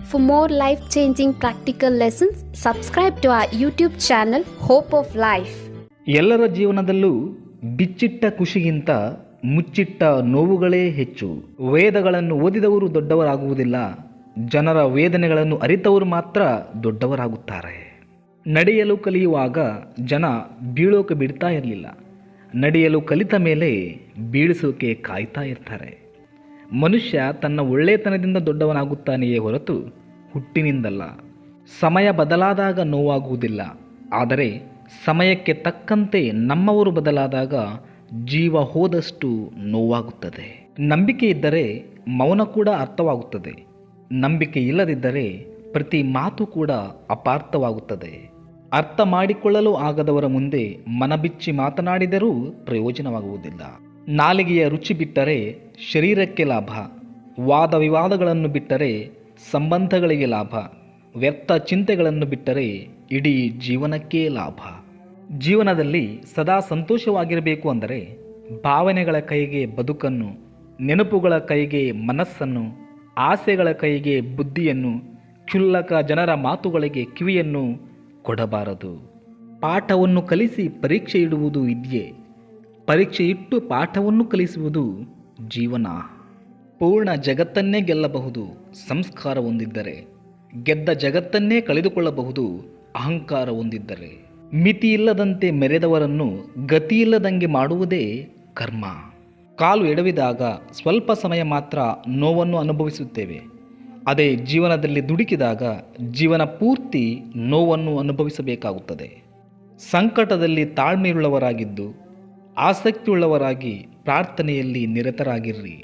For more life-changing practical lessons, subscribe to our YouTube channel, Hope of Life. ಎಲ್ಲರ ಜೀವನದಲ್ಲೂ ಬಿಚ್ಚಿಟ್ಟ ಖುಷಿಗಿಂತ ಮುಚ್ಚಿಟ್ಟ ನೋವುಗಳೇ ಹೆಚ್ಚು. ವೇದಗಳನ್ನು ಓದಿದವರು ದೊಡ್ಡವರಾಗುವುದಿಲ್ಲ, ಜನರ ವೇದನೆಗಳನ್ನು ಅರಿತವರು ಮಾತ್ರ ದೊಡ್ಡವರಾಗುತ್ತಾರೆ. ನಡೆಯಲು ಕಲಿಯುವಾಗ ಜನ ಬೀಳೋಕೆ ಬಿಡ್ತಾ ಇರಲಿಲ್ಲ, ನಡೆಯಲು ಕಲಿತ ಮೇಲೆ ಬೀಳಿಸೋಕೆ ಕಾಯ್ತಾ ಇರ್ತಾರೆ. ಮನುಷ್ಯ ತನ್ನ ಒಳ್ಳೆತನದಿಂದ ದೊಡ್ಡವನಾಗುತ್ತಾನೆಯೇ ಹೊರತು ಹುಟ್ಟಿನಿಂದಲ್ಲ. ಸಮಯ ಬದಲಾದಾಗ ನೋವಾಗುವುದಿಲ್ಲ, ಆದರೆ ಸಮಯಕ್ಕೆ ತಕ್ಕಂತೆ ನಮ್ಮವರು ಬದಲಾದಾಗ ಜೀವ ಹೋದಷ್ಟು ನೋವಾಗುತ್ತದೆ. ನಂಬಿಕೆ ಇದ್ದರೆ ಮೌನ ಕೂಡ ಅರ್ಥವಾಗುತ್ತದೆ, ನಂಬಿಕೆ ಇಲ್ಲದಿದ್ದರೆ ಪ್ರತಿ ಮಾತು ಕೂಡ ಅಪಾರ್ಥವಾಗುತ್ತದೆ. ಅರ್ಥ ಮಾಡಿಕೊಳ್ಳಲು ಆಗದವರ ಮುಂದೆ ಮನಬಿಚ್ಚಿ ಮಾತನಾಡಿದರೂ ಪ್ರಯೋಜನವಾಗುವುದಿಲ್ಲ. ನಾಲಿಗೆಯ ರುಚಿ ಬಿಟ್ಟರೆ ಶರೀರಕ್ಕೆ ಲಾಭ, ವಾದ ವಿವಾದಗಳನ್ನು ಬಿಟ್ಟರೆ ಸಂಬಂಧಗಳಿಗೆ ಲಾಭ, ವ್ಯರ್ಥ ಚಿಂತೆಗಳನ್ನು ಬಿಟ್ಟರೆ ಇಡೀ ಜೀವನಕ್ಕೇ ಲಾಭ. ಜೀವನದಲ್ಲಿ ಸದಾ ಸಂತೋಷವಾಗಿರಬೇಕು ಅಂದರೆ ಭಾವನೆಗಳ ಕೈಗೆ ಬದುಕನ್ನು, ನೆನಪುಗಳ ಕೈಗೆ ಮನಸ್ಸನ್ನು, ಆಸೆಗಳ ಕೈಗೆ ಬುದ್ಧಿಯನ್ನು, ಕ್ಷುಲ್ಲಕ ಜನರ ಮಾತುಗಳಿಗೆ ಕಿವಿಯನ್ನು ಕೊಡಬಾರದು. ಪಾಠವನ್ನು ಕಲಿಸಿ ಪರೀಕ್ಷೆ ಇಡುವುದು ವಿದ್ಯೆ, ಪರೀಕ್ಷೆ ಇಟ್ಟು ಪಾಠವನ್ನು ಕಲಿಸುವುದು ಜೀವನ. ಪೂರ್ಣ ಜಗತ್ತನ್ನೇ ಗೆಲ್ಲಬಹುದು ಸಂಸ್ಕಾರ ಹೊಂದಿದ್ದರೆ, ಗೆದ್ದ ಜಗತ್ತನ್ನೇ ಕಳೆದುಕೊಳ್ಳಬಹುದು ಅಹಂಕಾರ ಹೊಂದಿದ್ದರೆ. ಮಿತಿಯಿಲ್ಲದಂತೆ ಮೆರೆದವರನ್ನು ಗತಿಯಿಲ್ಲದಂಗೆ ಮಾಡುವುದೇ ಕರ್ಮ. ಕಾಲು ಎಡವಿದಾಗ ಸ್ವಲ್ಪ ಸಮಯ ಮಾತ್ರ ನೋವನ್ನು ಅನುಭವಿಸುತ್ತೇವೆ, ಅದೇ ಜೀವನದಲ್ಲಿ ದುಡುಕಿದಾಗ ಜೀವನ ಪೂರ್ತಿ ನೋವನ್ನು ಅನುಭವಿಸಬೇಕಾಗುತ್ತದೆ. ಸಂಕಟದಲ್ಲಿ ತಾಳ್ಮೆಯುಳ್ಳವರಾಗಿದ್ದು ಆಸಕ್ತಿಯುಳ್ಳವರಾಗಿ ಪ್ರಾರ್ಥನೆಯಲ್ಲಿ ನಿರತರಾಗಿರ್ರಿ.